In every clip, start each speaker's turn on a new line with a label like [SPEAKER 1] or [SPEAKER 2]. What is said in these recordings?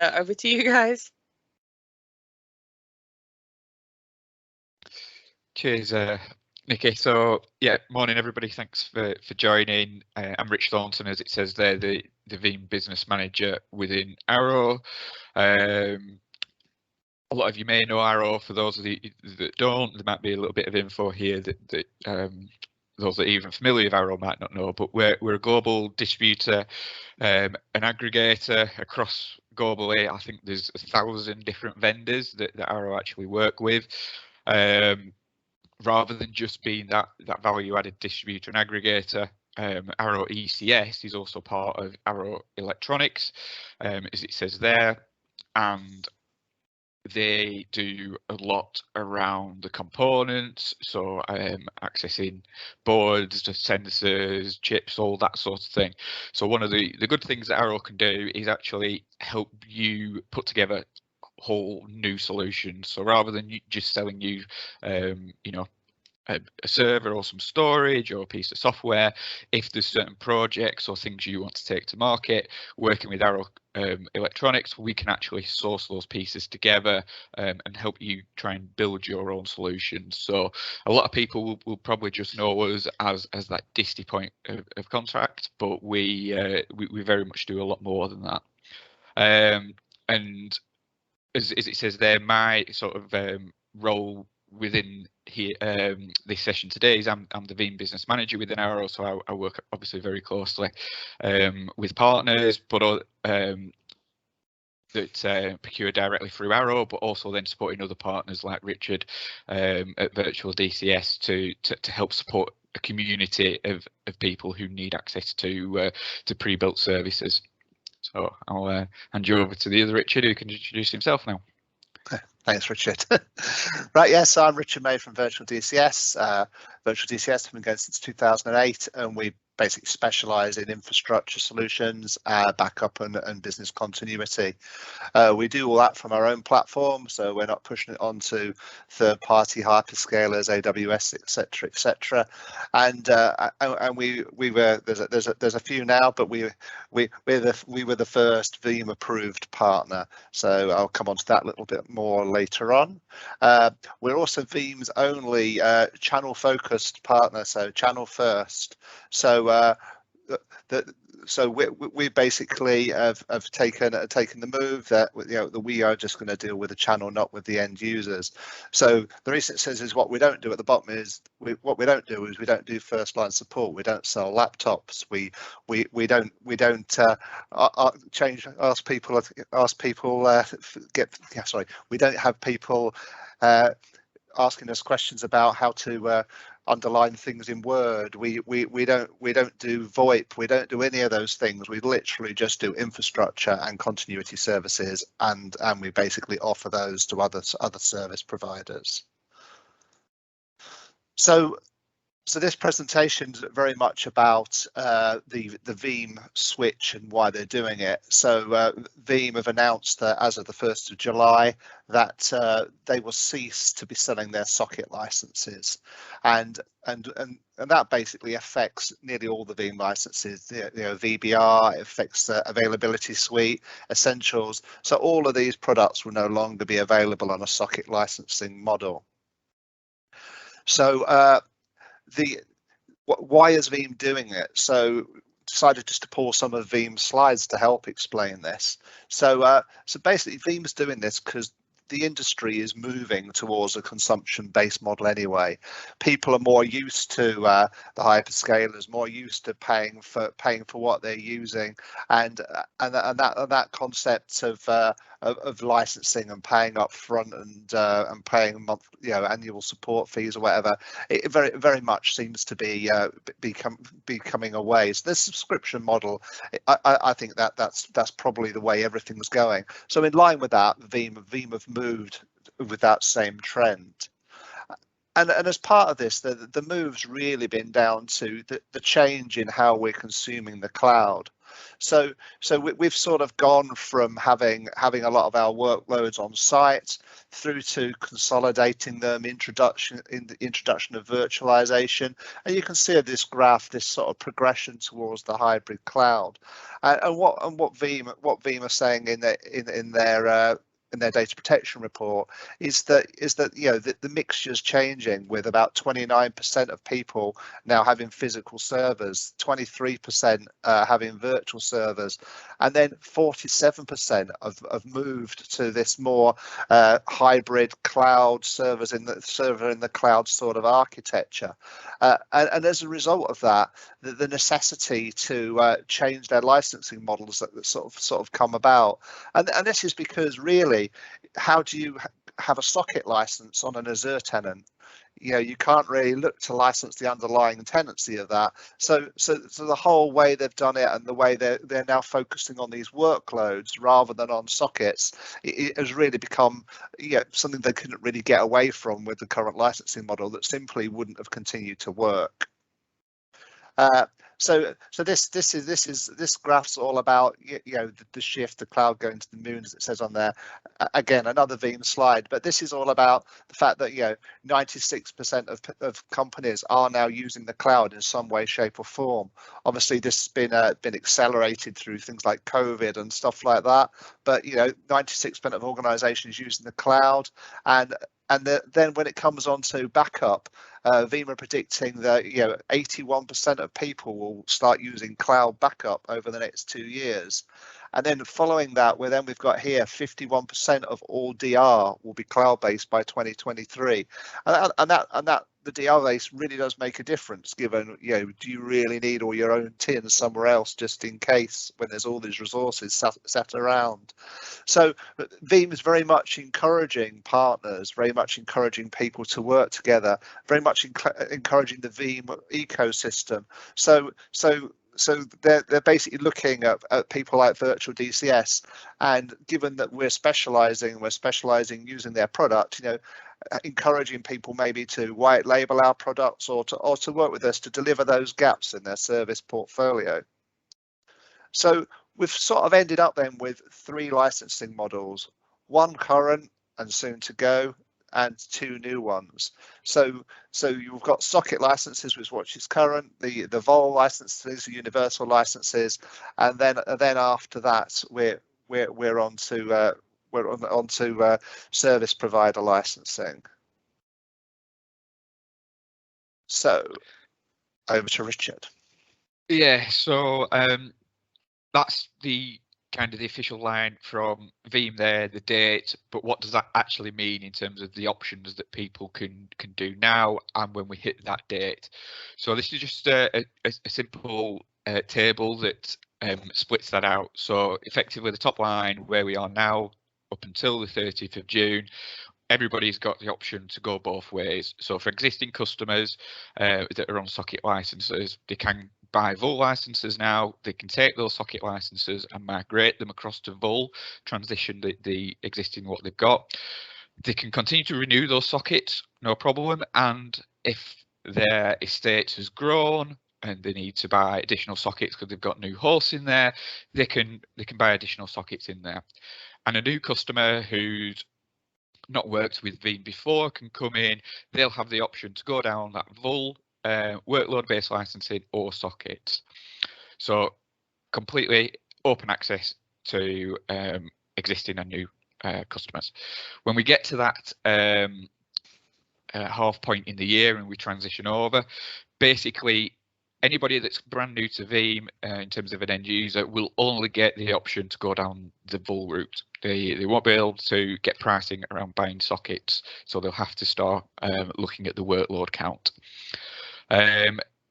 [SPEAKER 1] Over to you guys.
[SPEAKER 2] Cheers, Nikki. So yeah, morning everybody. Thanks for joining. I'm Rich Thornton, as it says there, the Veeam business manager within Arrow. A lot of you may know Arrow. For those of you that don't, there might be a little bit of info here that those that are even familiar with Arrow might not know. But we're a global distributor, an aggregator across globally. I think there's 1,000 different vendors that Arrow actually work with. Rather than just being that value-added distributor and aggregator, Arrow ECS is also part of Arrow Electronics, as it says there, and they do a lot around the components, so accessing boards, sensors, chips, all that sort of thing. So one of the good things that Arrow can do is actually help you put together whole new solutions. So rather than just selling you, you know, a server or some storage or a piece of software, if there's certain projects or things you want to take to market, working with Arrow Electronics, we can actually source those pieces together and help you try and build your own solutions. So a lot of people will probably just know us as that disty point of contact, but we very much do a lot more than that. And as it says there, my sort of role within here this session today is I'm the Veeam business manager within Arrow, so I work obviously very closely with partners, but that procure directly through Arrow, but also then supporting other partners like Richard at virtualDCS to help support a community of people who need access to pre-built services. So I'll hand you over to the other Richard, who can introduce himself now.
[SPEAKER 3] Thanks, Richard. Right, yes, I'm Richard May from virtualDCS. virtualDCS has been going since 2008, and we basically specialise in infrastructure solutions, backup and business continuity. We do all that from our own platform, so we're not pushing it onto third-party hyperscalers, AWS, etc., etc. And we were there's a few now, but we were the first Veeam approved partner. So I'll come on to that a little bit more later on. We're also Veeam's only channel focused partner, so channel first. So we basically have taken the move that that we are just going to deal with the channel, not with the end users. So the reason it says is what we don't do at the bottom is we don't do first line support. We don't sell laptops. We don't we don't have people asking us questions about how to underline things in Word. We don't do VoIP. We don't do any of those things. We literally just do infrastructure and continuity services, and we basically offer those to other service providers. So this presentation is very much about the Veeam switch and why they're doing it. So Veeam have announced that as of the 1st of July that they will cease to be selling their socket licenses, and that basically affects nearly all the Veeam licenses. VBR, it affects the Availability Suite, Essentials. So all of these products will no longer be available on a socket licensing model. So why is Veeam doing it? So decided just to pull some of Veeam's slides to help explain this. So basically Veeam's doing this because the industry is moving towards a consumption-based model anyway. People are more used to the hyperscalers, more used to paying for what they're using, and that concept of licensing and paying up front and paying annual support fees or whatever, it very much seems to be becoming away. So this subscription model, I think that's probably the way everything's going. So in line with that, Veeam have moved with that same trend. And as part of this, the move's really been down to the change in how we're consuming the cloud. So we've sort of gone from having a lot of our workloads on site through to consolidating them, introduction of virtualization, and you can see this graph, this sort of progression towards the hybrid cloud. And what Veeam are saying in their data protection report is that the mixture is changing, with about 29% of people now having physical servers, 23% having virtual servers, and then 47% have moved to this more hybrid cloud server in the cloud sort of architecture. And as a result of that, the necessity to change their licensing models that sort of come about, and this is because really, how do you have a socket license on an Azure tenant? You can't really look to license the underlying tenancy of that. So the whole way they've done it, and the way they're now focusing on these workloads rather than on sockets, it has really become something they couldn't really get away from with the current licensing model that simply wouldn't have continued to work. So this graph's all about the shift, the cloud going to the moon, as it says on there. Again, another Veeam slide, but this is all about the fact that 96% of companies are now using the cloud in some way, shape, or form. Obviously, this has been accelerated through things like COVID and stuff like that. But 96% of organisations using the cloud, and then when it comes on to backup, Veeam are predicting that 81% of people will start using cloud backup over the next 2 years, and then following that, we've got here 51% of all DR will be cloud-based by 2023, and that the DR base really does make a difference. Given do you really need all your own tin somewhere else just in case, when there's all these resources sat around? So Veeam is very much encouraging partners, very much encouraging people to work together, very much encouraging the Veeam ecosystem. So they're basically looking at people like virtualDCS, and given that we're specializing using their product, encouraging people maybe to white label our products, or to work with us to deliver those gaps in their service portfolio. So we've sort of ended up then with 3 licensing models, 1 current and soon to go, and 2 new ones. So you've got socket licenses, which is current, the vol licenses, the universal licenses, and then after that we're on to service provider licensing. So over to Richard.
[SPEAKER 2] Yeah, so that's the kind of the official line from Veeam there, the date, but what does that actually mean in terms of the options that people can do now and when we hit that date? So this is just a simple table that splits that out. So effectively the top line, where we are now up until the 30th of June, everybody's got the option to go both ways. So for existing customers that are on socket licenses, they can buy vol licenses now. They can take those socket licenses and migrate them across to vol, transition the existing what they've got. They can continue to renew those sockets, no problem. And if their estate has grown and they need to buy additional sockets because they've got new hosts in there, they can buy additional sockets in there. And a new customer who's not worked with Veeam before can come in. They'll have the option to go down that vol workload-based licensing or sockets. So completely open access to existing and new customers. When we get to that half point in the year and we transition over, basically anybody that's brand new to Veeam in terms of an end user will only get the option to go down the vol route. They won't be able to get pricing around buying sockets, so they'll have to start looking at the workload count.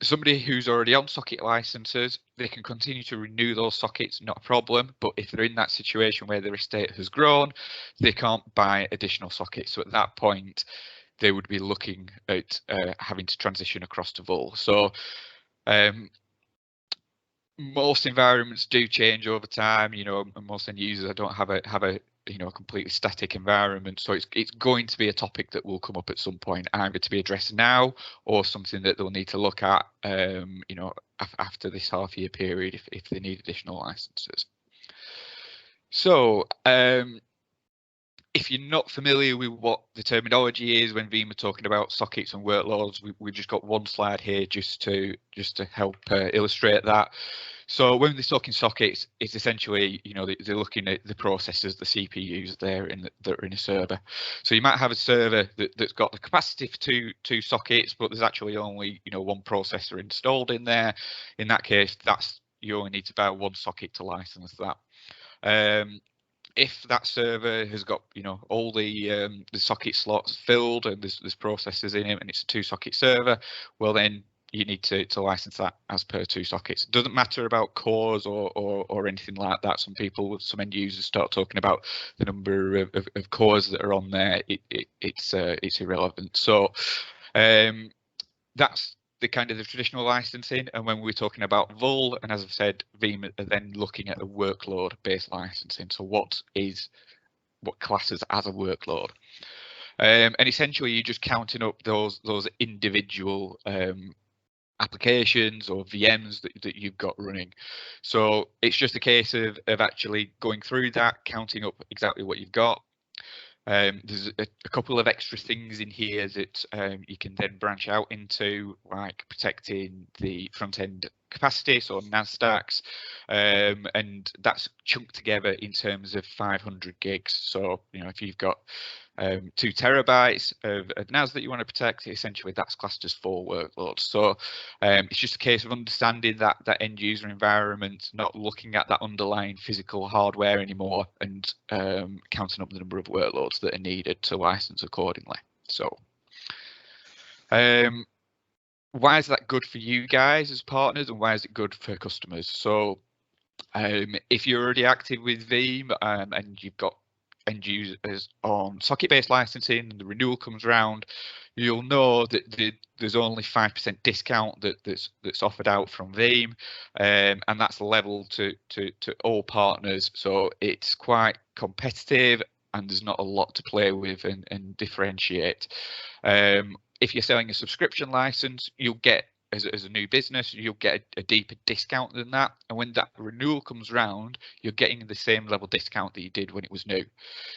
[SPEAKER 2] Somebody who's already on socket licenses, they can continue to renew those sockets, not a problem. But if they're in that situation where their estate has grown, they can't buy additional sockets. So at that point, they would be looking at having to transition across to vol. So most environments do change over time, you know, and most end users don't have a you know, a completely static environment. So it's going to be a topic that will come up at some point, either to be addressed now or something that they'll need to look at, you know, after this half-year period if they need additional licenses. So if you're not familiar with what the terminology is when Veeam are talking about sockets and workloads, we've just got one slide here just to help illustrate that. So when they're talking sockets, it's essentially, you know, they're looking at the processors, the CPUs there that are in a server. So you might have a server that's got the capacity for two sockets, but there's actually only, you know, one processor installed in there. In that case, you only need to buy one socket to license that. If that server has got, you know, all the socket slots filled and there's processors in it and it's a 2-socket server, well then you need to license that as per 2 sockets. It doesn't matter about cores or anything like that. Some end users start talking about the number of cores that are on there. It's irrelevant. So that's the kind of the traditional licensing. And when we're talking about VUL, and as I've said, Veeam are then looking at a workload based licensing. So what classes as a workload? And essentially you're just counting up those individual applications or VMs that you've got running. So it's just a case of actually going through that, counting up exactly what you've got. There's a couple of extra things in here that you can then branch out into, like protecting the front end capacity, so NAS stacks, and that's chunked together in terms of 500 gigs. So, you know, if you've got 2 terabytes of NAS that you want to protect, essentially that's classed as 4 workloads. So it's just a case of understanding that end user environment, not looking at that underlying physical hardware anymore, and counting up the number of workloads that are needed to license accordingly. So why is that good for you guys as partners, and why is it good for customers? So if you're already active with Veeam and you've got end users on socket-based licensing and the renewal comes around, you'll know that there's only 5% discount that's offered out from Veeam, and that's level to all partners. So it's quite competitive and there's not a lot to play with and differentiate. If you're selling a subscription license, you'll get, as a new business, you'll get a deeper discount than that. And when that renewal comes round, you're getting the same level discount that you did when it was new.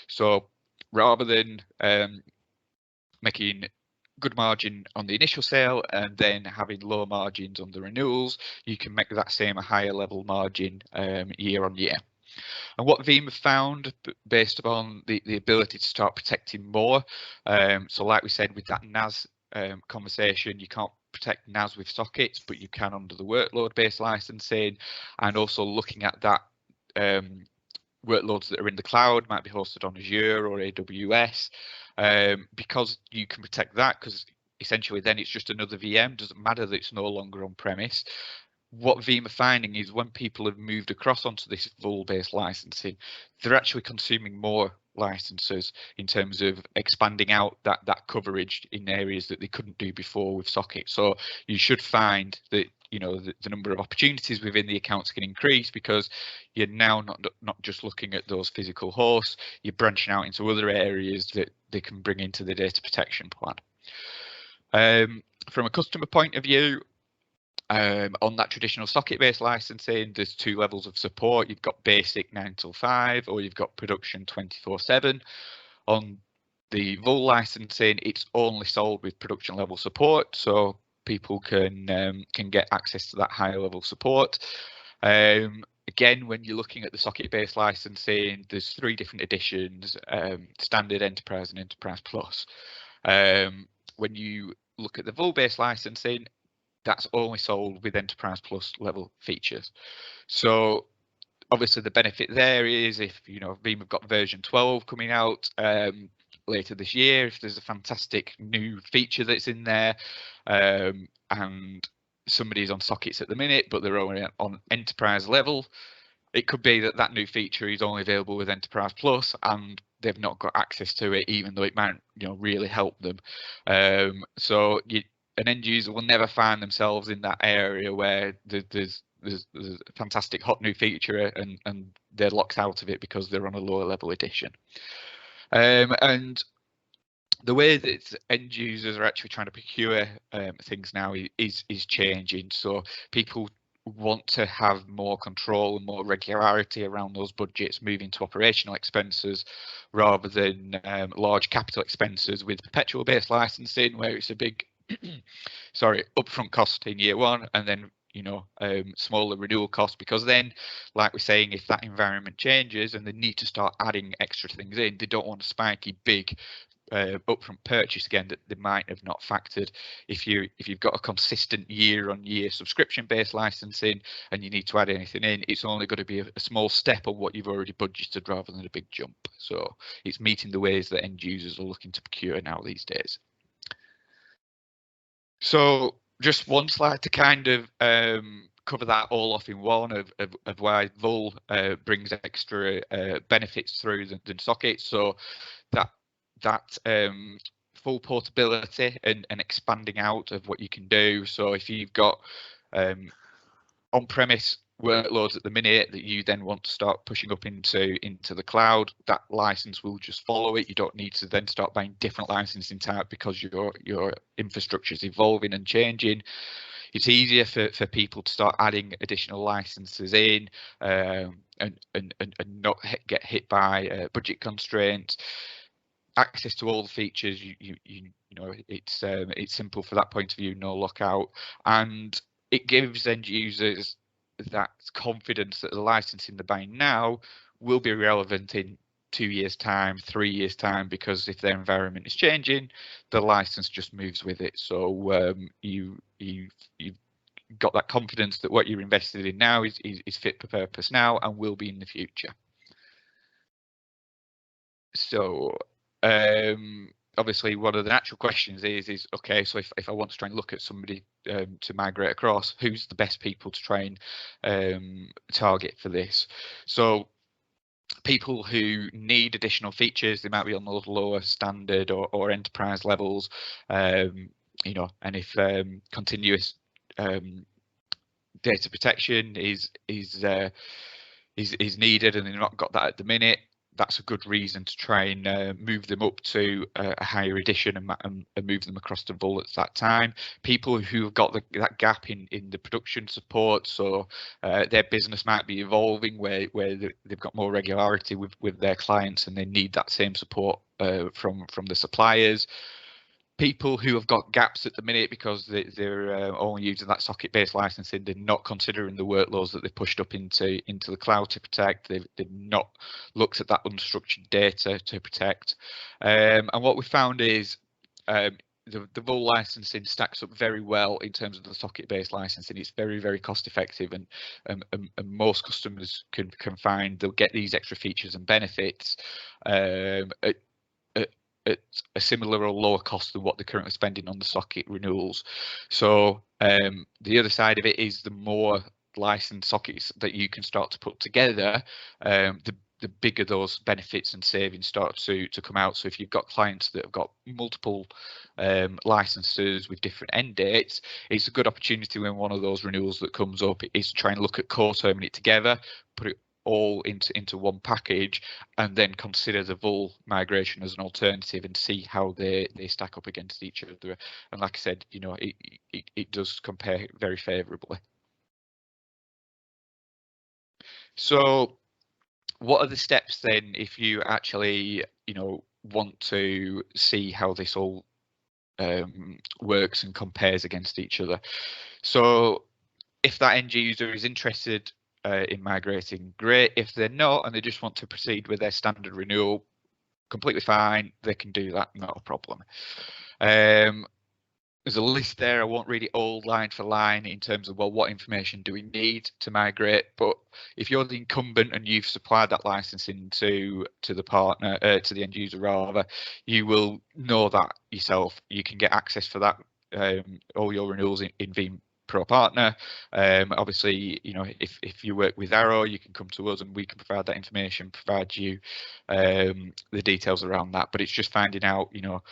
[SPEAKER 2] So rather than making good margin on the initial sale and then having low margins on the renewals, you can make that same a higher level margin year on year. And what Veeam have found, based upon the ability to start protecting more, so like we said with that NAS conversation, you can't protect NAS with sockets, but you can under the workload-based licensing, and also looking at that workloads that are in the cloud, might be hosted on Azure or AWS, because you can protect that, because essentially then it's just another VM, doesn't matter that it's no longer on premise. What Veeam are finding is when people have moved across onto this VUL-based licensing, they're actually consuming more licenses in terms of expanding out that coverage in areas that they couldn't do before with sockets. So you should find that, you know, the number of opportunities within the accounts can increase because you're now not just looking at those physical hosts, you're branching out into other areas that they can bring into the data protection plan. From a customer point of view, on that traditional socket-based licensing, there's 2 levels of support. You've got basic 9 till 5, or you've got production 24/7. On the VUL licensing, it's only sold with production level support, so people can get access to that higher level support. Again, when you're looking at the socket-based licensing, there's 3 different editions: standard, enterprise, and enterprise plus. When you look at the VUL-based licensing, that's only sold with Enterprise Plus level features. So obviously the benefit there is, if you know Veeam have got version 12 coming out later this year, if there's a fantastic new feature that's in there, and somebody's on sockets at the minute but they're only on enterprise level, it could be that new feature is only available with Enterprise Plus and they've not got access to it, even though it might, you know, really help them. So an end user will never find themselves in that area where there's there's a fantastic hot new feature and they're locked out of it because they're on a lower level edition. And the way that end users are actually trying to procure things now is changing. So people want to have more control and more regularity around those budgets, moving to operational expenses rather than large capital expenses with perpetual based licensing, where it's a big upfront cost in year one and then smaller renewal costs, because then, like we're saying, if that environment changes and they need to start adding extra things in, they don't want a spiky big upfront purchase again that they might have not factored. If you've got a consistent year-on-year subscription-based licensing and you need to add anything in, it's only going to be a small step of what you've already budgeted rather than a big jump. So it's meeting the ways that end users are looking to procure now these days. So just one slide to kind of cover that all off in one of why VUL brings extra benefits through than sockets. So that full portability and expanding out of what you can do. So if you've got on-premise workloads at the minute that you then want to start pushing up into the cloud, that license will just follow it. You don't need to then start buying different licensing type because your infrastructure is evolving and changing. It's easier for people to start adding additional licenses in and not get hit by budget constraints. Access to all the features, you know, it's simple for that point of view, no lockout, and it gives end users that confidence that the licensing they're buying now will be relevant in 2 years time, 3 years time, because if their environment is changing, the license just moves with it. So you've got that confidence that what you're invested in now is fit for purpose now and will be in the future. So obviously one of the natural questions is okay, so if I want to try and look at somebody to migrate across, who's the best people to try and target for this? So people who need additional features, they might be on those lower standard or enterprise levels, you know, and if continuous data protection is needed and they've not got that at the minute, that's a good reason to try and move them up to a higher edition and move them across to VUL at that time. People who have got that gap in the production support, so their business might be evolving where they've got more regularity with their clients and they need that same support from the suppliers. People who have got gaps at the minute because they're only using that socket-based licensing, they're not considering the workloads that they've pushed up into the cloud to protect. They've not looked at that unstructured data to protect. And what we found is the VUL licensing stacks up very well in terms of the socket-based licensing. It's very, very cost-effective, and most customers can find they'll get these extra features and benefits at a similar or lower cost than what they're currently spending on the socket renewals. So the other side of it is the more licensed sockets that you can start to put together, the bigger those benefits and savings start to come out. So if you've got clients that have got multiple licenses with different end dates, it's a good opportunity when one of those renewals that comes up is to try and look at co-terming it together, put it all into one package, and then consider the VUL migration as an alternative and see how they stack up against each other. And like I said, you know, it does compare very favorably. So what are the steps then if you actually, you know, want to see how this all works and compares against each other? So if that end user is interested in migrating, great. If they're not and they just want to proceed with their standard renewal, completely fine, they can do that, not a problem. There's a list there. I won't read it all line for line in terms of, well, what information do we need to migrate? But if you're the incumbent and you've supplied that licensing to the partner, to the end user rather, you will know that yourself. You can get access for that, all your renewals in Veeam Pro Partner. Obviously, you know, if you work with Arrow, you can come to us and we can provide that information, provide you the details around that. But it's just finding out, you know,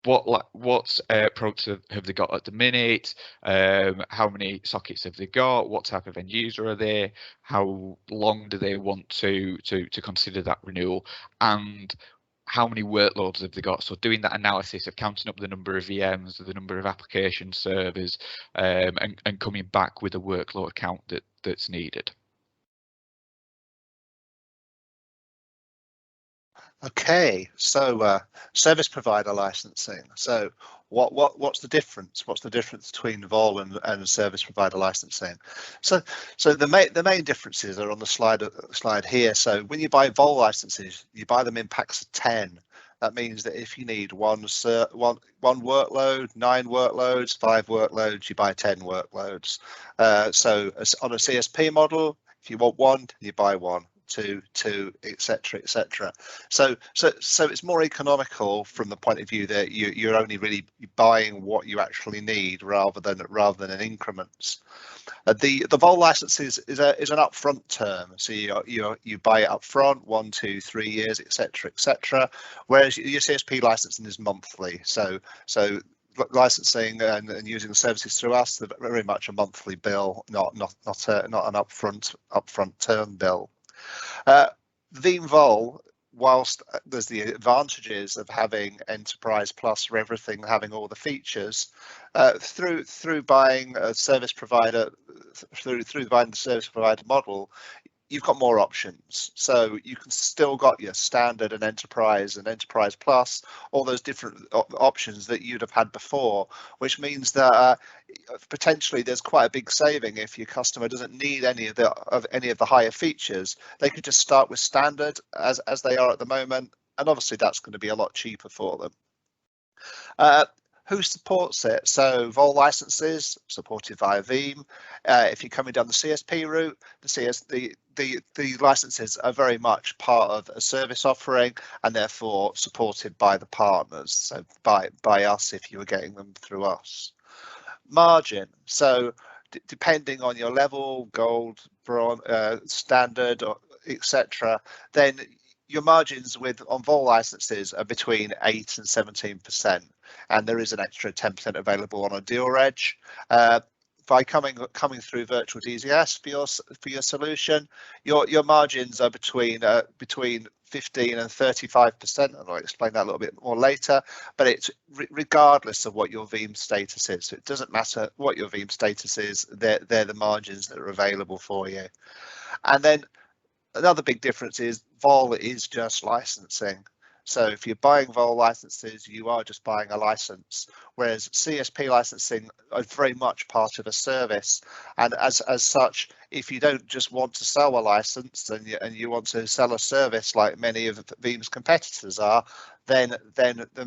[SPEAKER 2] what products have they got at the minute? How many sockets have they got? What type of end user are they? How long do they want to consider that renewal? And how many workloads have they got? So doing that analysis of counting up the number of VMs, the number of application servers, and coming back with a workload count that's needed.
[SPEAKER 3] Okay, so service provider licensing. So what's the difference? What's the difference between vol and service provider licensing? So the main differences are on the slide here. So when you buy vol licenses, you buy them in packs of 10. That means that if you need one workload, 9 workloads, 5 workloads, you buy 10 workloads. So on a CSP model, if you want one, you buy one. Two, etc., etc. So it's more economical from the point of view that you're only really buying what you actually need rather than in increments. The vol licenses is an upfront term, so you buy it up front, 1, 2, 3 years, etc., etc. Whereas your CSP licensing is monthly. So licensing and using the services through us, they're very much a monthly bill, not an upfront term bill. Veeam Vol, whilst there's the advantages of having Enterprise Plus for everything, having all the features, through buying a service provider, through buying the service provider model, you've got more options. So you can still got your standard and Enterprise Plus, all those different options that you'd have had before, which means that potentially there's quite a big saving if your customer doesn't need any of the higher features. They could just start with standard as they are at the moment, and obviously that's going to be a lot cheaper for them. Who supports it? So vol licenses supported via Veeam. If you're coming down the CSP route, the licenses are very much part of a service offering and therefore supported by the partners. So by us if you were getting them through us. Margin. So depending on your level, gold, bronze, standard, etc., then your margins on vol licenses are between 8 and 17%, and there is an extra 10% available on a deal edge. By coming through virtualDCS for your solution, your margins are between 15 and 35%, and I'll explain that a little bit more later. But it's regardless of what your Veeam status is, so it doesn't matter what your Veeam status is. They're the margins that are available for you. And then another big difference is vol is just licensing. So if you're buying vol licenses, you are just buying a license, whereas CSP licensing are very much part of a service. And as such, if you don't just want to sell a license and you want to sell a service like many of Veeam's competitors are, then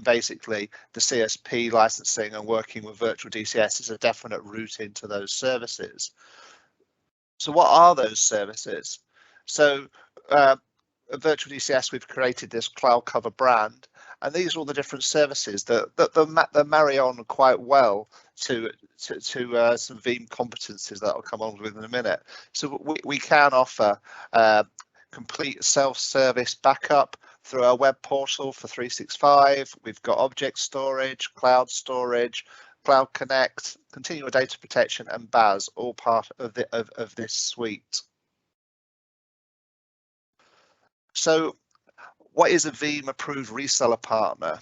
[SPEAKER 3] basically the CSP licensing and working with virtualDCS is a definite route into those services. So what are those services? So virtualDCS, we've created this cloud cover brand, and these are all the different services that marry on quite well to some Veeam competencies that I'll come on with in a minute. So we can offer complete self-service backup through our web portal for 365. We've got object storage, Cloud Connect, continual data protection, and BAS, all part of this suite. So what is a Veeam approved reseller partner?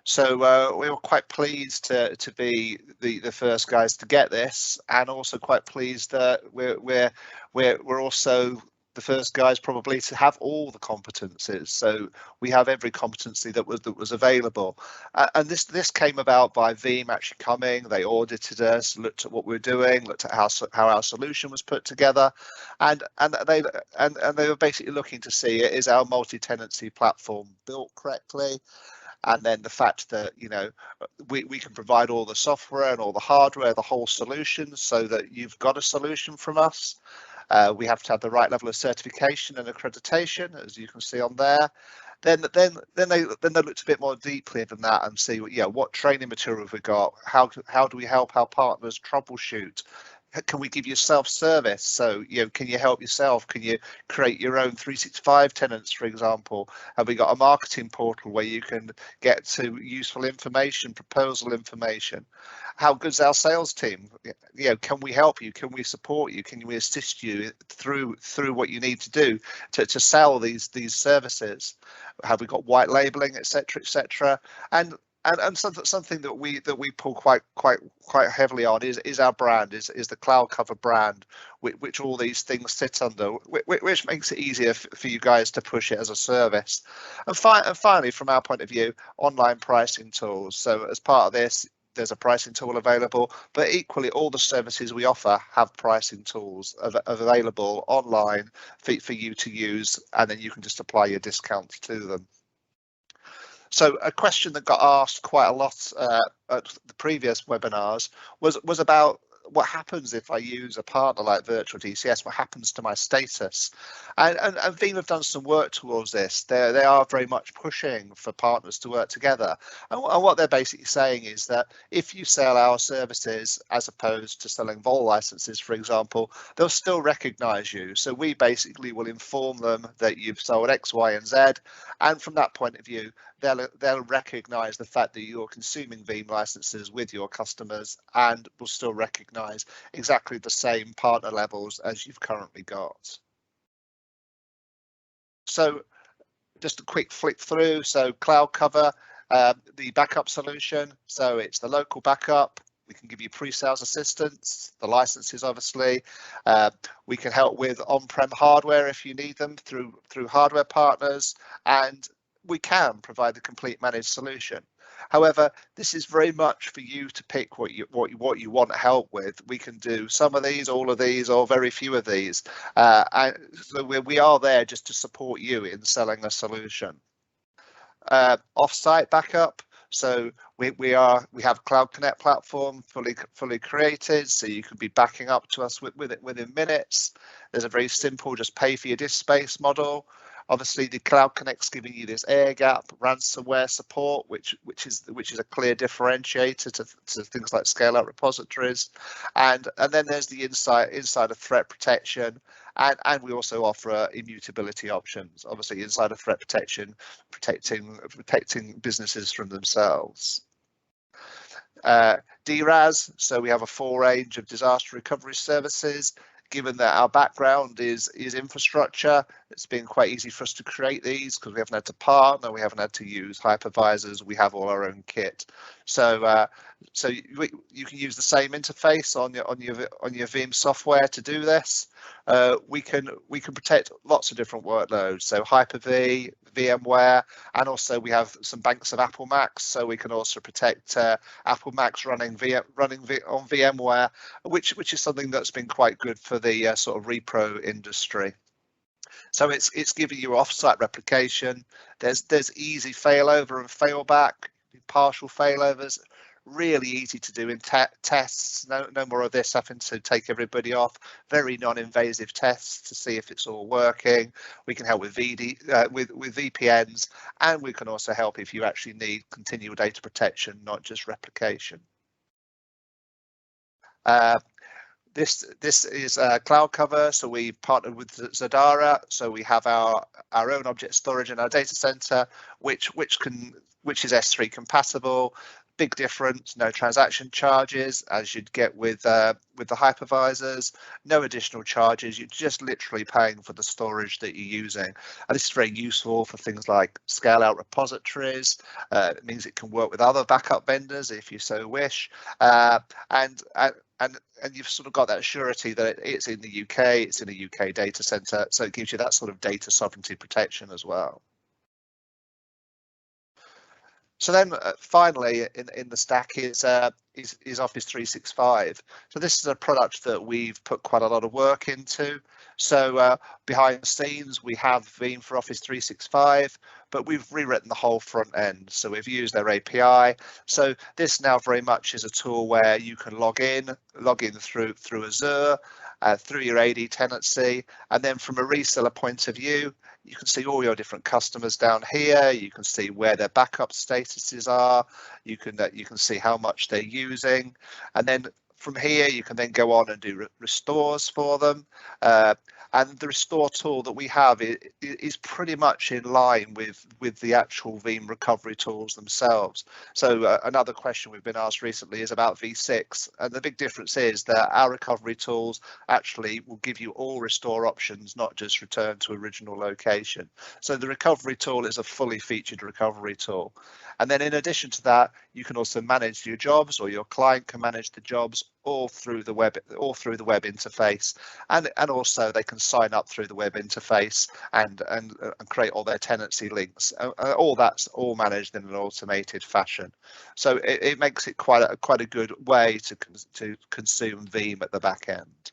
[SPEAKER 3] So we were quite pleased to be the first guys to get this, and also quite pleased that we're also the first guys probably to have all the competencies. So we have every competency that was available, and this came about by Veeam actually coming. They audited us, looked at what we were doing, looked at how our solution was put together, and they were basically looking to see, is our multi-tenancy platform built correctly? And then the fact that, you know, we can provide all the software and all the hardware, the whole solution, so that you've got a solution from us. We have to have the right level of certification and accreditation, as you can see on there. Then they looked a bit more deeply than that and see, yeah, what training material have we got? How do we help our partners troubleshoot? can we give you self-service? So, can you help yourself? Can you create your own 365 tenants, for example? Have we got a marketing portal where you can get to useful information, proposal information? How good's our sales team? Can we help you? Can we support you? Can we assist you through what you need to do to sell these services? Have we got white labeling, etc., etc.? And something that we pull quite heavily on is our brand, is the Cloud Cover brand, which all these things sit under, which makes it easier for you guys to push it as a service. And finally, from our point of view, online pricing tools. So as part of this, there's a pricing tool available, but equally all the services we offer have pricing tools available online for you to use, and then you can just apply your discounts to them. So a question that got asked quite a lot at the previous webinars was about what happens if I use a partner like virtualDCS. What happens to my status? And Veeam have done some work towards this. They are very much pushing for partners to work together. And what they're basically saying is that if you sell our services as opposed to selling vol licenses, for example, they'll still recognize you. So we basically will inform them that you've sold X, Y, and Z. And from that point of view, they'll recognize the fact that you're consuming Veeam licenses with your customers, and will still recognize exactly the same partner levels as you've currently got. So just a quick flick through. So Cloud Cover, the backup solution. So it's the local backup. We can give you pre-sales assistance, the licenses, obviously. We can help with on-prem hardware if you need them through hardware partners, and we can provide the complete managed solution. However, this is very much for you to pick what you want help with. We can do some of these, all of these, or very few of these. And so we are there just to support you in selling a solution. Off-site backup. So we have Cloud Connect platform fully created, so you can be backing up to us within minutes. There's a very simple just pay for your disk space model. Obviously, the Cloud Connect's giving you this air gap ransomware support, which is a clear differentiator to things like scale-out repositories, and then there's the insider threat protection, and we also offer immutability options. Obviously, insider threat protection, protecting businesses from themselves. DRAS, so we have a full range of disaster recovery services. Given that our background is infrastructure, it's been quite easy for us to create these because we haven't had to partner, we haven't had to use hypervisors, we have all our own kit. So you can use the same interface on your Veeam software to do this. We can protect lots of different workloads, so Hyper-V, VMware, and also we have some banks of Apple Macs, so we can also protect Apple Macs running on VMware, which is something that's been quite good for the sort of repro industry. So it's giving you offsite replication. There's easy failover and failback, partial failovers. Really easy to do in tests. No more of this having to take everybody off. Very non-invasive tests to see if it's all working. We can help with with VPNs, and we can also help if you actually need continual data protection, not just replication. This is Cloud Cover, so we partnered with Zadara, so we have our own object storage in our data center, which is S3 compatible. Big difference, no transaction charges as you'd get with the hypervisors, no additional charges. You're just literally paying for the storage that you're using. And this is very useful for things like scale out repositories. It means it can work with other backup vendors if you so wish. And you've sort of got that surety that it's in the UK, it's in a UK data center, so it gives you that sort of data sovereignty protection as well. So then finally in the stack is Office 365. So this is a product that we've put quite a lot of work into. So behind the scenes, we have Veeam for Office 365, but we've rewritten the whole front end. So we've used their API. So this now very much is a tool where you can log in through Azure, through your AD tenancy, and then from a reseller point of view, you can see all your different customers down here. You can see where their backup statuses are. You can see how much they're using, and then From here, you can then go on and do restores for them. And the restore tool that we have is pretty much in line with the actual Veeam recovery tools themselves. So another question we've been asked recently is about V6, and the big difference is that our recovery tools actually will give you all restore options, not just return to original location. So the recovery tool is a fully featured recovery tool. And then in addition to that, you can also manage your jobs, or your client can manage the jobs all through the web interface, and also they can sign up through the web interface and create all their tenancy links. All that's all managed in an automated fashion. So it makes it quite a good way to consume Veeam at the back end.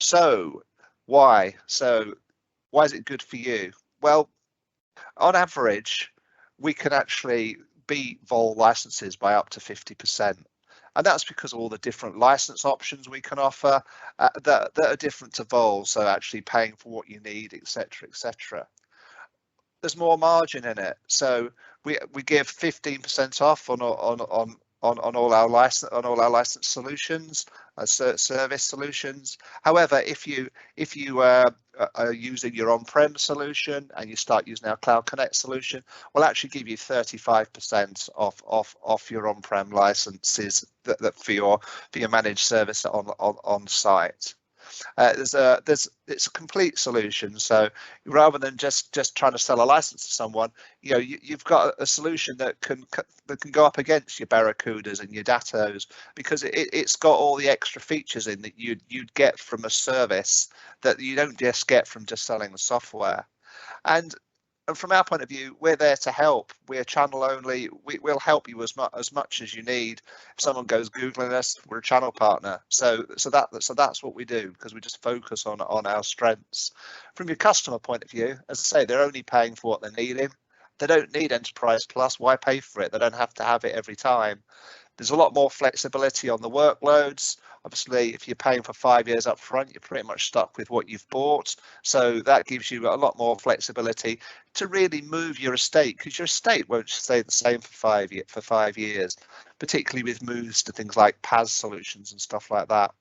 [SPEAKER 3] So why is it good for you? Well, on average, we can actually beat vol licenses by up to 50%. And that's because of all the different license options we can offer that are different to vol. So actually paying for what you need, etc., etc. There's more margin in it. So we give 15% off on all our license solutions, service solutions. However, if you are using your on-prem solution and you start using our Cloud Connect solution, we'll actually give you 35% off your on-prem licenses that for your managed service on site. It's a complete solution. So rather than just trying to sell a license to someone, you've got a solution that can go up against your Barracudas and your Dattos, because it's got all the extra features in that you'd get from a service that you don't just get from just selling the software. And from our point of view, we're there to help. We're channel only. We'll help you as much as you need. If someone goes Googling us, we're a channel partner. So that's what we do, because we just focus on our strengths. From your customer point of view, as I say, they're only paying for what they're needing. They don't need Enterprise Plus. Why pay for it? They don't have to have it every time. There's a lot more flexibility on the workloads. Obviously, if you're paying for 5 years up front, you're pretty much stuck with what you've bought. So that gives you a lot more flexibility to really move your estate, because your estate won't stay the same for 5 years, particularly with moves to things like PaaS solutions and stuff like that.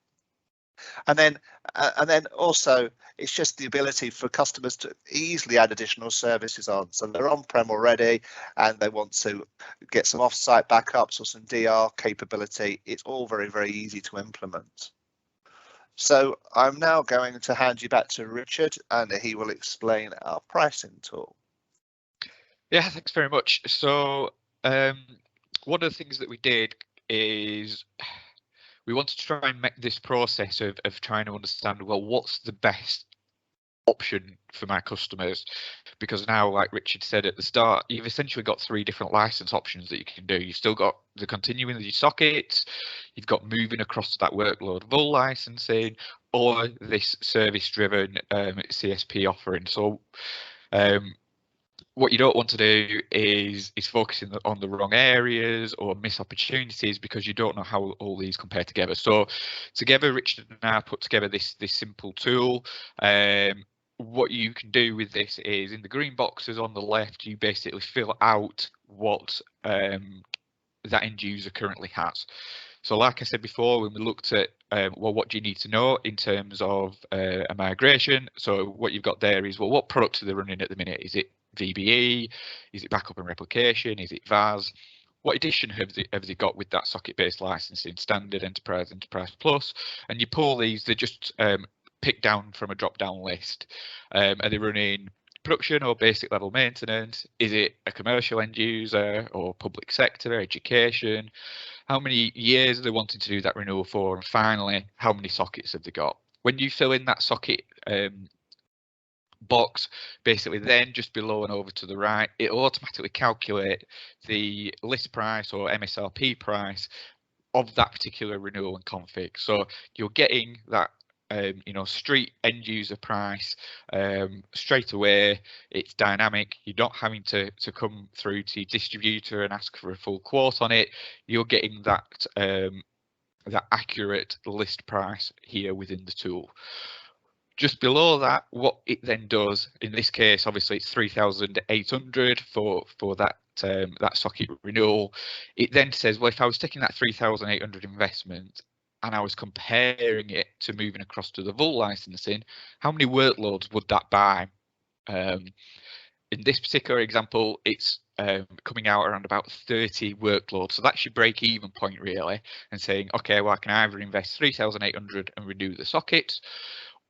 [SPEAKER 3] And then also, it's just the ability for customers to easily add additional services on. So they're on-prem already and they want to get some off-site backups or some DR capability. It's all very, very easy to implement. So I'm now going to hand you back to Richard, and he will explain our pricing tool.
[SPEAKER 2] Yeah, thanks very much. So one of the things that we did is we wanted to try and make this process of trying to understand, well, what's the best option for my customers? Because now, like Richard said at the start, you've essentially got 3 different license options that you can do. You've still got the continuing with your sockets, you've got moving across to that workload vol licensing, or this service-driven CSP offering. So what you don't want to do is focusing on the wrong areas or miss opportunities, because you don't know how all these compare together. So together, Richard and I put together this simple tool. What you can do with this is, in the green boxes on the left, you basically fill out what that end user currently has. So like I said before, when we looked at well, what do you need to know in terms of a migration? So what you've got there is, well, what products are they running at the minute? Is it VBE? Is it backup and replication? Is it VAS? What edition have they got with that socket-based licensing? Standard, Enterprise, Enterprise Plus? And you pull these, they're just picked down from a drop-down list. Are they running production or basic level maintenance? Is it a commercial end user or public sector, education? How many years are they wanting to do that renewal for? And finally, how many sockets have they got? When you fill in that socket box, basically then just below and over to the right, it will automatically calculate the list price or MSRP price of that particular renewal and config. So you're getting that street end user price straight away. It's dynamic. You're not having to come through to your distributor and ask for a full quote on it. You're getting that that accurate list price here within the tool. Just below that, what it then does, in this case, obviously it's 3,800 for that that socket renewal, it then says, well, if I was taking that 3,800 investment and I was comparing it to moving across to the full licensing, how many workloads would that buy? In this particular example, it's coming out around about 30 workloads. So that's your break-even point, really, and saying, okay, well, I can either invest 3,800 and renew the sockets,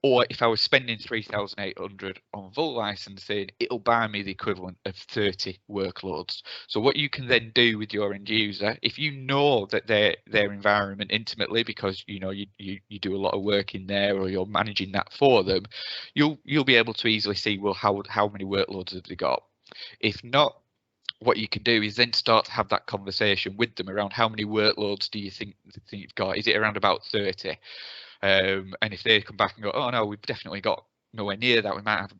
[SPEAKER 2] or if I was spending 3,800 on full licensing, it'll buy me the equivalent of 30 workloads. So what you can then do with your end user, if you know that their environment intimately, because you know you do a lot of work in there, or you're managing that for them, you'll be able to easily see, well, how many workloads have they got. If not, what you can do is then start to have that conversation with them around how many workloads do you think you've got? Is it around about 30? And if they come back and go, oh no, we've definitely got nowhere near that, we might have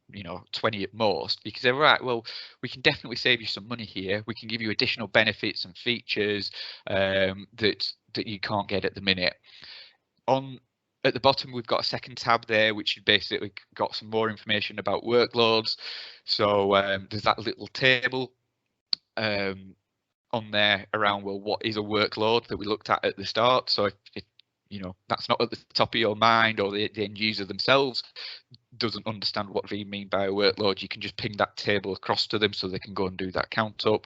[SPEAKER 2] 20 at most, you can say, right, well, we can definitely save you some money here, we can give you additional benefits and features that you can't get at the minute. At the bottom, we've got a second tab there, which has basically got some more information about workloads. So there's that little table on there around, well, what is a workload that we looked at the start. So if that's not at the top of your mind, or the end user themselves doesn't understand what we mean by a workload, you can just ping that table across to them so they can go and do that count up.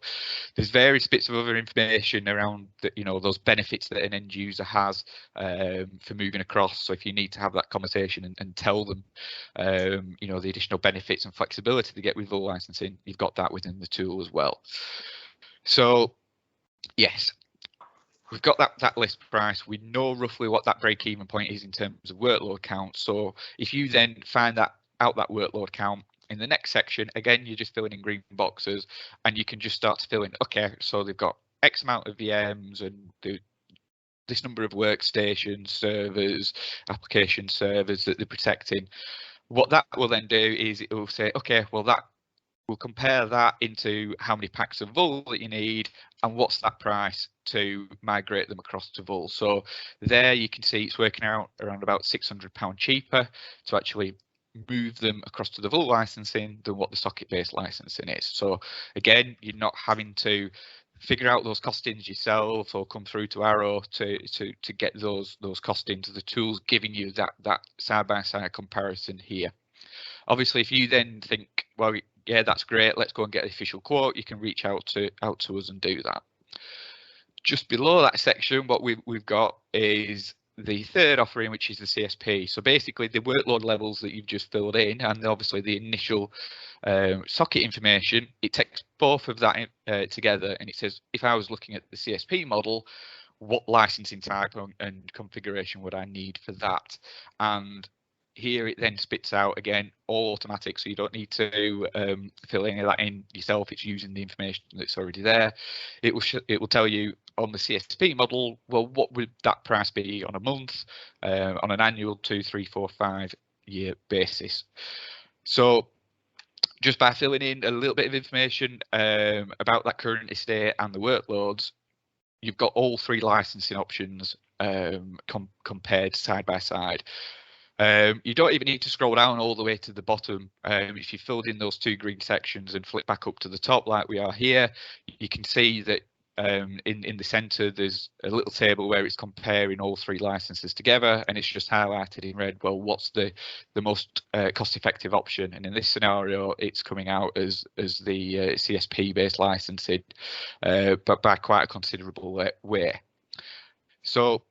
[SPEAKER 2] There's various bits of other information around that, those benefits that an end user has for moving across. So if you need to have that conversation and tell them the additional benefits and flexibility they get with full licensing, you've got that within the tool as well. So yes, we've got that list price. We know roughly what that break-even point is in terms of workload count. So if you then find that workload count in the next section, again, you're just filling in green boxes, and you can just start to fill in, okay, so they've got X amount of VMs and this number of workstations, servers, application servers that they're protecting. What that will then do is it will say, okay, well, that we'll compare that into how many packs of Vul that you need, and what's that price to migrate them across to Vul. So there you can see it's working out around about £600 cheaper to actually move them across to the Vul licensing than what the socket-based licensing is. So again, you're not having to figure out those costings yourself or come through to Arrow to get those costings. The tool's giving you that side-by-side comparison here. Obviously, if you then think, well, yeah, that's great, let's go and get an official quote, you can reach out to us and do that. Just below that section, what we've got is the third offering, which is the CSP. So basically the workload levels that you've just filled in, and obviously the initial socket information, it takes both of that together, and it says, if I was looking at the CSP model, what licensing type and configuration would I need for that? And here it then spits out, again, all automatic, so you don't need to fill any of that in yourself. It's using the information that's already there. It will tell you on the CSP model, well, what would that price be on a month, on an annual, 2, 3, 4, 5 year basis. So just by filling in a little bit of information about that current estate and the workloads, you've got all three licensing options compared side by side. You don't even need to scroll down all the way to the bottom. If you filled in those two green sections and flip back up to the top like we are here, you can see that in the center there's a little table where it's comparing all three licenses together, and it's just highlighted in red, well, what's the most cost-effective option, and in this scenario it's coming out as the CSP based licensing, but by quite a considerable way. So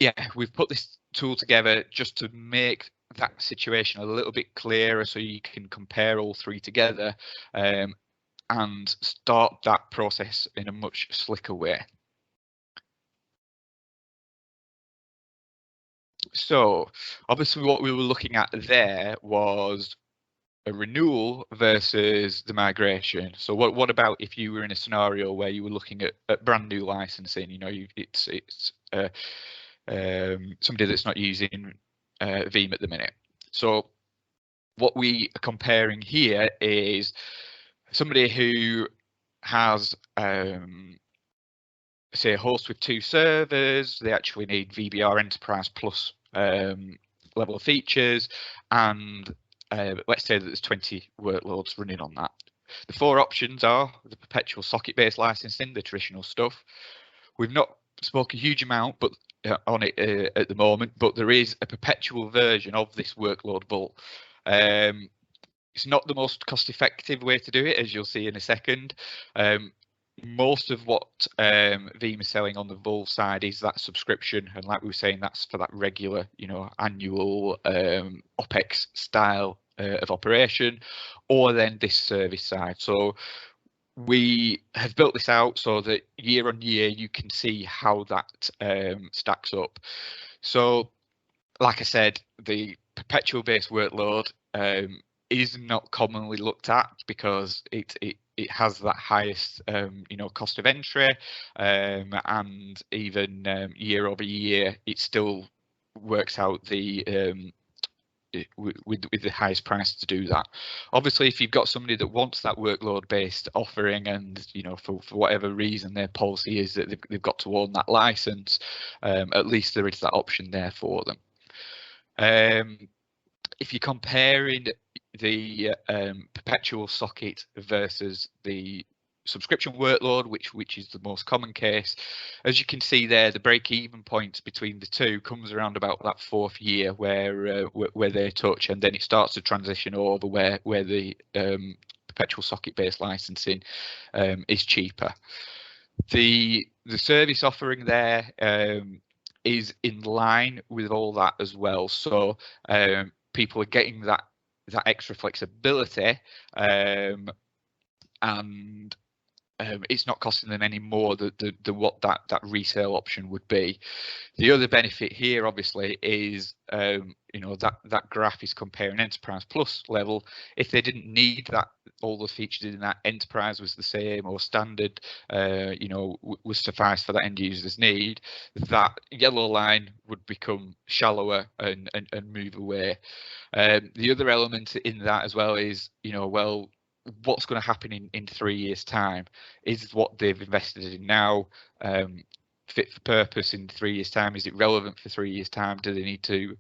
[SPEAKER 2] yeah, we've put this tool together just to make that situation a little bit clearer, so you can compare all three together and start that process in a much slicker way. So obviously what we were looking at there was a renewal versus the migration. So what about if you were in a scenario where you were looking at brand new licensing? It's somebody that's not using Veeam at the minute. So what we are comparing here is somebody who has say a host with 2 servers. They actually need VBR Enterprise Plus level of features, and let's say that there's 20 workloads running on that. The four options are the perpetual socket-based licensing, the traditional stuff. We've not spoke a huge amount but on it at the moment, but there is a perpetual version of this workload vault. It's not the most cost-effective way to do it, as you'll see in a second. Most of what Veeam is selling on the Vault side is that subscription, and like we were saying, that's for that regular, annual OPEX style of operation, or then this service side. So we have built this out so that year on year you can see how that stacks up. So, like I said, the perpetual based workload is not commonly looked at because it has that highest cost of entry, and even year over year it still works out the with the highest price to do that. Obviously, if you've got somebody that wants that workload based offering, and for whatever reason their policy is that they've got to own that license, at least there is that option there for them. If you're comparing the perpetual socket versus the subscription workload, which is the most common case, as you can see there, the break-even point between the two comes around about that 4th year where they touch, and then it starts to transition over where the perpetual socket-based licensing is cheaper. The service offering there is in line with all that as well. So people are getting that extra flexibility, and it's not costing them any more than what that resale option would be. The other benefit here, obviously, is that graph is comparing Enterprise Plus level. If they didn't need that, all the features in that Enterprise was the same, or Standard, was suffice for that end user's need, that yellow line would become shallower and move away. The other element in that as well is, well, what's going to happen in 3 years' time? Is what they've invested in now fit for purpose in 3 years' time? Is it relevant for 3 years' time? Do they need to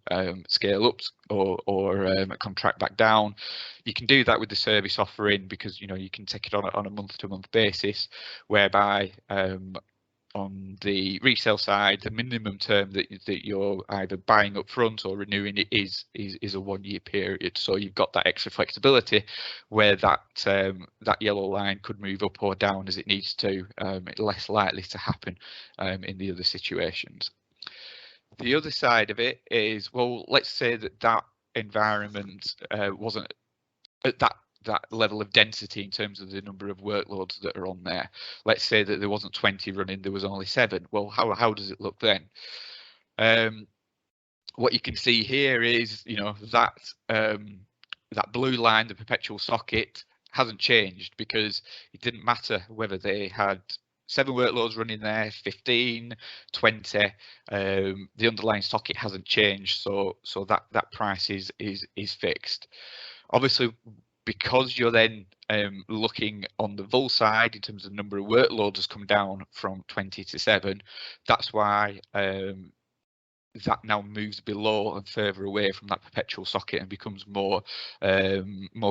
[SPEAKER 2] scale up or contract back down? You can do that with the service offering, because you can take it on a month-to-month basis, whereby on the resale side, the minimum term that you're either buying up front or renewing it is a 1 year period. So you've got that extra flexibility where that yellow line could move up or down as it needs to. It's less likely to happen in the other situations. The other side of it is, well, let's say that environment wasn't at that level of density in terms of the number of workloads that are on there. Let's say that there wasn't 20 running, there was only 7. Well, how does it look then? What you can see here is, that blue line, the perpetual socket, hasn't changed, because it didn't matter whether they had 7 workloads running there, 15, 20. The underlying socket hasn't changed, so that price is fixed. Obviously, because you're then looking on the Vault side in terms of the number of workloads has come down from 20 to 7, that's why that now moves below and further away from that perpetual socket and becomes more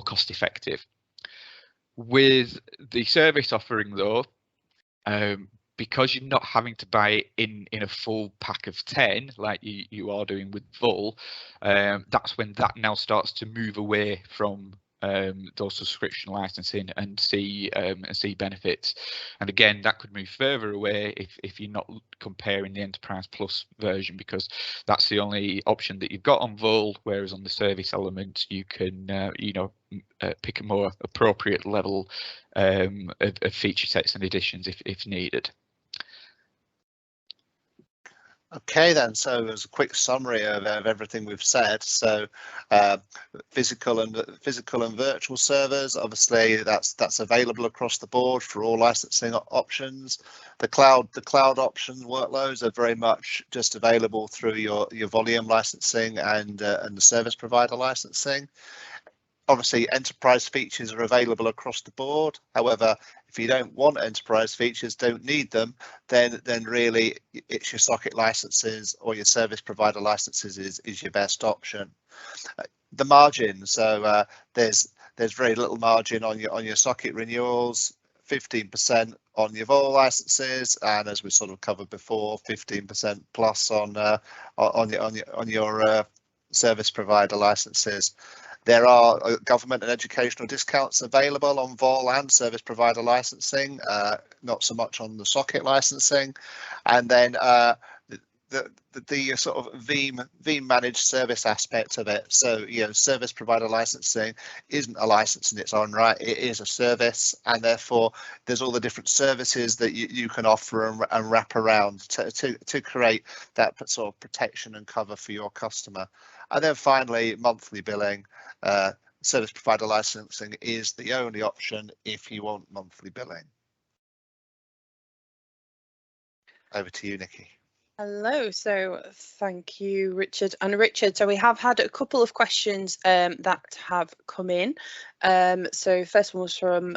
[SPEAKER 2] cost effective. With the service offering though, because you're not having to buy it in a full pack of 10 like you are doing with Vault, that's when that now starts to move away from those subscription licensing and see benefits. And again, that could move further away if you're not comparing the Enterprise Plus version, because that's the only option that you've got on Vault, whereas on the service element you can pick a more appropriate level of feature sets and additions if needed.
[SPEAKER 3] Okay then, so as a quick summary of everything we've said, so physical and virtual servers, obviously that's available across the board for all licensing options. The cloud option workloads are very much just available through your volume licensing and the service provider licensing. Obviously, enterprise features are available across the board. However, if you don't want enterprise features, don't need them, then really it's your socket licenses or your service provider licenses is your best option. The margin, so there's there's very little margin on your socket renewals, 15% on your vol licenses, and as we sort of covered before, 15% plus on your service provider licenses. There are government and educational discounts available on vol and service provider licensing, not so much on the socket licensing. And then the sort of Veeam managed service aspect of it. So, service provider licensing isn't a license in its own right. It is a service, and therefore there's all the different services that you can offer and wrap around to create that sort of protection and cover for your customer. And then finally, monthly billing. Service provider licensing is the only option if you want monthly billing. Over to you, Nikki.
[SPEAKER 1] Hello, so thank you, Richard. And Richard, so we have had a couple of questions that have come in. So first one was from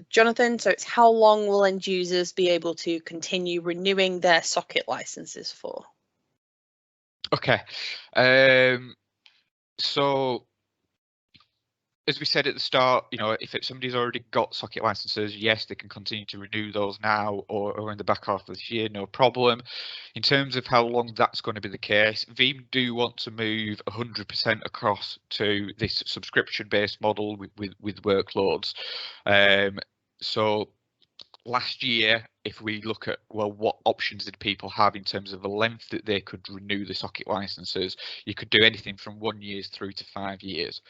[SPEAKER 1] Jonathan. So it's how long will end users be able to continue renewing their socket licenses for?
[SPEAKER 2] Okay, so as we said at the start, if somebody's already got socket licenses, yes, they can continue to renew those now or in the back half of this year, no problem. In terms of how long that's going to be the case, Veeam do want to move 100% across to this subscription-based model with workloads. So last year, if we look at, well, what options did people have in terms of the length that they could renew the socket licenses, you could do anything from 1 year through to 5 years.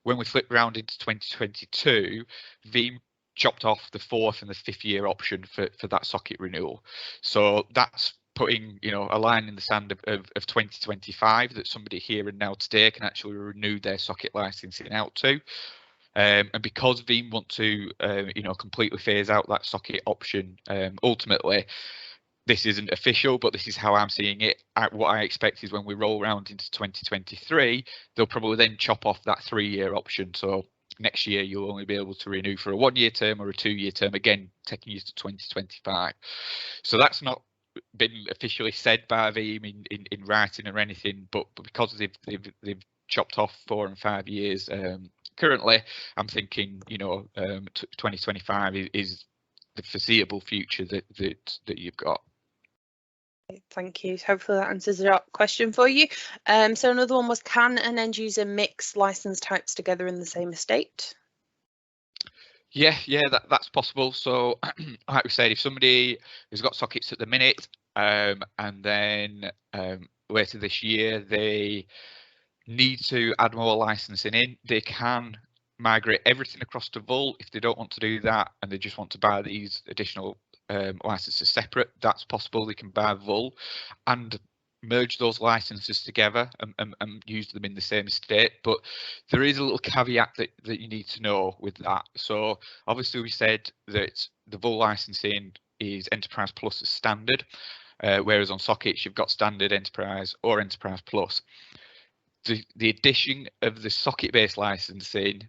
[SPEAKER 2] When we flip round into 2022, Veeam chopped off the 4th and the 5th year option for that socket renewal. So that's putting a line in the sand of 2025 that somebody here and now today can actually renew their socket licensing out to. And because Veeam want to completely phase out that socket option, ultimately this isn't official, but this is how I'm seeing it. What I expect is when we roll around into 2023, they'll probably then chop off that 3-year option. So next year, you'll only be able to renew for a 1-year term or a 2-year term, again, taking you to 2025. So that's not been officially said by Veeam in writing or anything, but because they've chopped off 4 and 5 years, currently, I'm thinking, 2025 is the foreseeable future that you've got.
[SPEAKER 1] Thank you. Hopefully that answers that question for you. So another one was, can an end user mix license types together in the same estate?
[SPEAKER 2] Yeah, that's possible. So like we said, if somebody has got sockets at the minute and then later this year they need to add more licensing in, they can migrate everything across to Vol. If they don't want to do that and they just want to buy these additional licenses separate, that's possible. They can buy Vol and merge those licenses together and use them in the same estate. But there is a little caveat that you need to know with that. So obviously we said that the Vol licensing is Enterprise Plus as standard, whereas on sockets you've got standard, Enterprise or Enterprise Plus. The addition of the socket-based licensing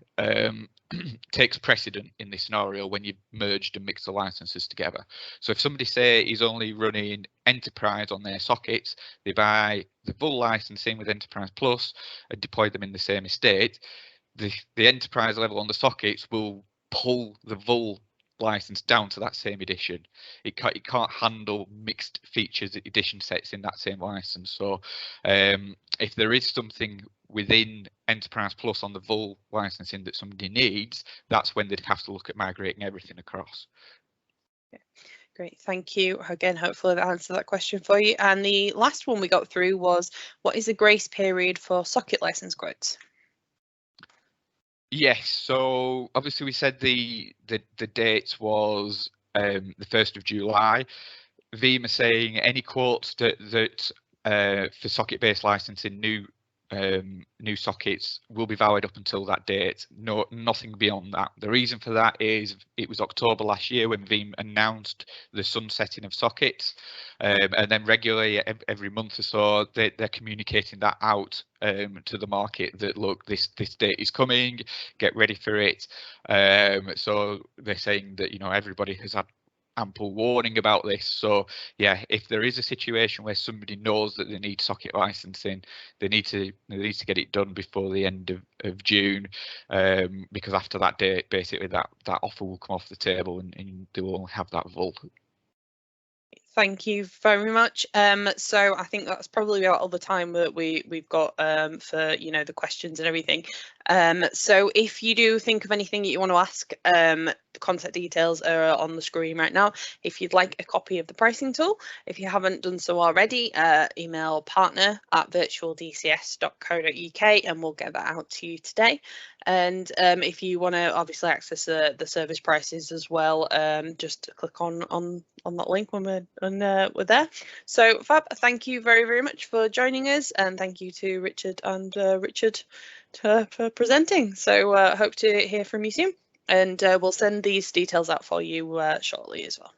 [SPEAKER 2] takes precedent in this scenario when you've merged and mixed the licenses together. So if somebody say is only running Enterprise on their sockets, they buy the full licensing with Enterprise Plus and deploy them in the same estate, the Enterprise level on the sockets will pull the Vol license down to that same edition. It can't handle mixed features edition sets in that same license. So if there is something within Enterprise Plus on the Vol licensing that somebody needs, that's when they'd have to look at migrating everything across.
[SPEAKER 1] Okay. Great, thank you. Again, hopefully that answered that question for you. And the last one we got through was, what is the grace period for socket license quotes?
[SPEAKER 2] Yes, so obviously we said the date was the 1st of July. Veeam are saying any quotes that for socket-based licensing new sockets will be valid up until that date. Nothing beyond that. The reason for that is it was October last year when Veeam announced the sunsetting of sockets, and then regularly every month or so they're communicating that out to the market that look, this date is coming, get ready for it. So they're saying that everybody has had ample warning about this. So yeah, if there is a situation where somebody knows that they need socket licensing, they need to get it done before the end of June, because after that date, basically that offer will come off the table and they will have that vault.
[SPEAKER 1] Thank you very much. So I think that's probably about all the time that we've got for the questions and everything. So if you do think of anything that you want to ask, the contact details are on the screen right now. If you'd like a copy of the pricing tool, if you haven't done so already, email partner@virtualdcs.co.uk and we'll get that out to you today. And if you want to obviously access the service prices as well, just click on that link when we're there. So Fab, thank you very, very much for joining us, and thank you to Richard and Richard for presenting. So hope to hear from you soon, and we'll send these details out for you shortly as well.